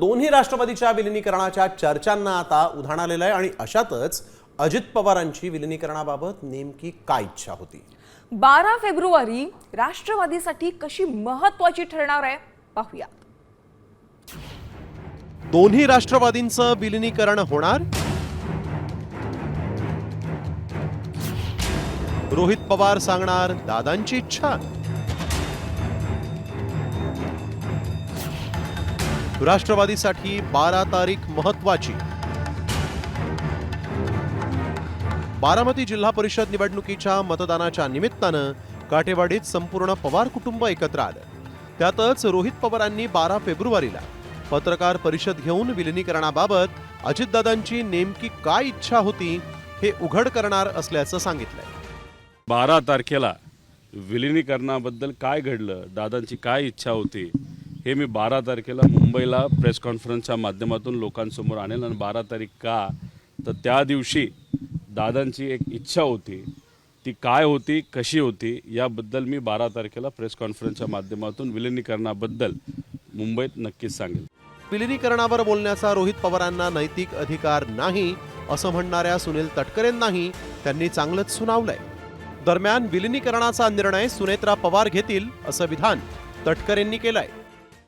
दोन्ही राष्ट्रवादीच्या विलीनीकरणाच्या चर्चांना आता उधाण आलेलं आहे आणि अशातच अजित पवारांची विलीनीकरणाबाबत नेमकी काय इच्छा होती? 12 फेब्रुवारी राष्ट्रवादीसाठी कशी महत्त्वाची ठरणार आहे पाहूया। दोन्ही राष्ट्रवादींचं विलीनीकरण होणार? रोहित पवार सांगणार दादांची इच्छा। राष्ट्रवादीसाठी 12 तारीख महत्वाची। बारामती जिल्हा परिषद निवडणुकीच्या मतदानाच्या निमित्तानं काटेवाडीत संपूर्ण पवार कुटुंब एकत्र आलं। त्यातच रोहित पवारांनी 12 फेब्रुवारीला पत्रकार परिषद घेऊन विलीनीकरणाबाबत अजितदादांची नेमकी काय इच्छा होती हे उघड करणार असल्याचं सांगितलंय। 12 तारखेला विलीनीकरणाबद्दल काय घडलं, दादांची काय इच्छा होती हे मी 12 तारखेला मुंबईला प्रेस कॉन्फरन्सच्या माध्यमातून लोकांसमोर आणेल। आणि 12 तारीख का, तर त्या दिवशी दादांची एक इच्छा होती, ती काय होती, कशी होती याबद्दल मी 12 तारखेला प्रेस कॉन्फरन्सच्या माध्यमातून विलीनीकरणाबद्दल मुंबईत नक्कीच सांगेल। विलीनीकरणावर बोलण्याचा रोहित पवारांना नैतिक अधिकार नाही असं म्हणणाऱ्या सुनील तटकरेंनाही त्यांनी चांगलंच सुनावलंय। दरम्यान विलीनीकरणाचा निर्णय सुनेत्रा पवार घेतील असं विधान तटकरेंनी केलंय।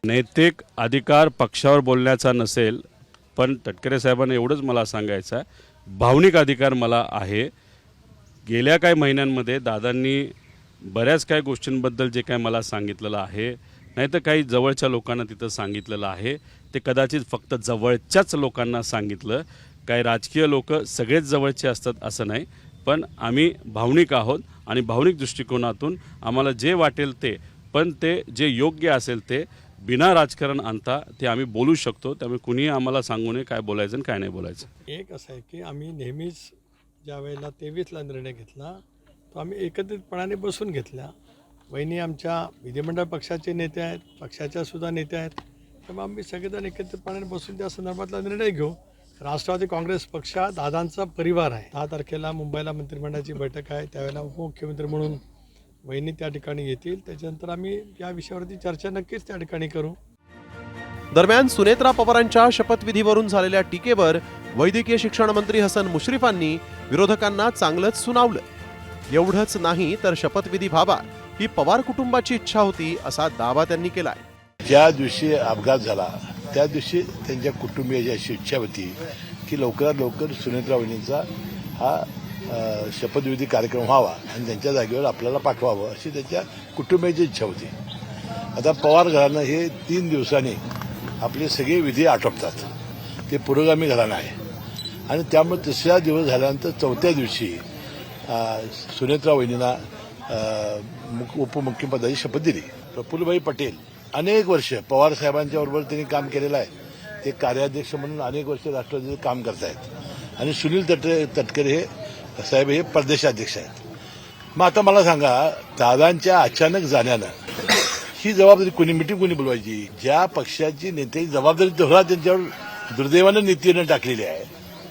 नैतिक अधिकार पक्षावर बोलण्याचा नसेल, पण तटकरे साहेबांना एवढंच मला सांगायचं आहे, भावनिक अधिकार मला आहे। गेल्या काही महिन्यांमध्ये दादांनी बऱ्याच काही गोष्टींबद्दल जे काय मला सांगितलेलं आहे, नाही तर काही जवळच्या लोकांना तिथं सांगितलेलं आहे, ते कदाचित फक्त जवळच्याच लोकांना सांगितलं। काही राजकीय लोक सगळेच जवळचे असतात असं नाही, पण आम्ही भावनिक आहोत आणि भावनिक दृष्टिकोनातून आम्हाला जे वाटेल ते, पण ते जे योग्य असेल ते बिना राजकारण आणता ते आम्ही बोलू शकतो। त्यामुळे कुणीही आम्हाला सांगू नये काय बोलायचं आणि काय नाही बोलायचं। एक असं आहे की आम्ही नेहमीच ज्या वेळेला 23ला निर्णय घेतला तो आम्ही एकत्रितपणाने बसून घेतला। वहिनी आमच्या विधिमंडळ पक्षाचे नेते आहेत, पक्षाच्या सुद्धा नेते आहेत, त्यामुळे आम्ही सगळेजण एकत्रितपणाने बसून त्या संदर्भातला निर्णय घेऊ। राष्ट्रवादी काँग्रेस पक्ष दादांचा परिवार आहे। 10 तारखेला मुंबईला मंत्रिमंडळाची बैठक आहे, त्यावेळेला उपमुख्यमंत्री म्हणून वहिनी त्या ठिकाणी येतील। त्याच्यानंतर आम्ही या विषयावरती चर्चा नक्कीच त्या ठिकाणी करू। दरम्यान सुनेत्रा पवारांच्या शपथविधीवरून झालेल्या टीकेवर वैद्यकीय शिक्षण मंत्री हसन मुश्रीफांनी विरोधकांना चांगलंच सुनावलं। एवढंच नाही तर शपथविधी व्हावा ही पवार कुटुंबाची इच्छा होती असा दावा त्यांनी केलाय। ज्या दिवशी अपघात झाला त्या दिवशी त्यांच्या कुटुंबियाची अशी इच्छा होती की लवकरात लवकर सुनेत्रा वहिनींचा हा शपथविधी कार्यक्रम व्हावा आणि त्यांच्या जागेवर आपल्याला पाठवावं अशी त्यांच्या कुटुंबियाची इच्छा होती। आता पवार घराणं हे 3 दिवसांनी आपले सगळे विधी आटोपतात, ते पुरोगामी घराणं आहे आणि त्यामुळे 3रा दिवस झाल्यानंतर 4थ्या दिवशी सुनेत्रा वहिनींना उपमुख्यपदाची शपथ दिली। प्रफुल्लभाई पटेल अनेक वर्ष पवार साहेबांच्या बरोबर त्यांनी काम केलेलं आहे, ते कार्याध्यक्ष म्हणून अनेक वर्ष राष्ट्रवादीचे काम करतायत आणि सुनील तटकरे हे साहेब हे प्रदेशाध्यक्ष आहेत। मग आता मला सांगा, दादांच्या अचानक जाण्यानं ही जबाबदारी कोणी मिटिंग कोणी बोलवायची? ज्या पक्षाची नेत्याची जबाबदारी तेव्हा त्यांच्यावर दुर्दैवानं नीतीनं टाकलेली आहे,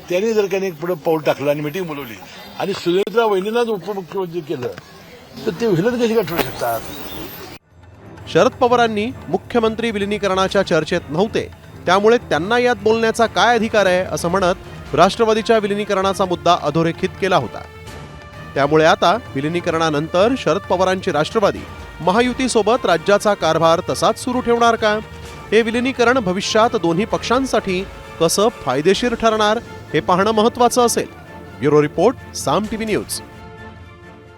त्यांनी जर काही पुढे पाऊल टाकलं आणि मिटिंग बोलवली आणि सुनेत्रा वहिनींनाच उपमुख्यमंत्री केलं तर ते विलन कशी काय ठरू शकतात? शरद पवारांनी मुख्यमंत्री विलीनीकरणाच्या चर्चेत नव्हते, त्यामुळे त्यांना यात बोलण्याचा काय अधिकार आहे असं म्हणत राष्ट्रवादीच्या विलीनीकरणाचा मुद्दा अधोरेखित केला होता। त्यामुळे आता विलीनीकरणानंतर शरद पवारांची राष्ट्रवादी महायुतीसोबत राज्याचा कारभार तसाच सुरू ठेवणार का? हे विलीनीकरण भविष्यात दोन्ही पक्षांसाठी कसं फायदेशीर ठरणार हे पाहणं महत्त्वाचं असेल। ब्युरो रिपोर्ट, साम टीव्ही न्यूज।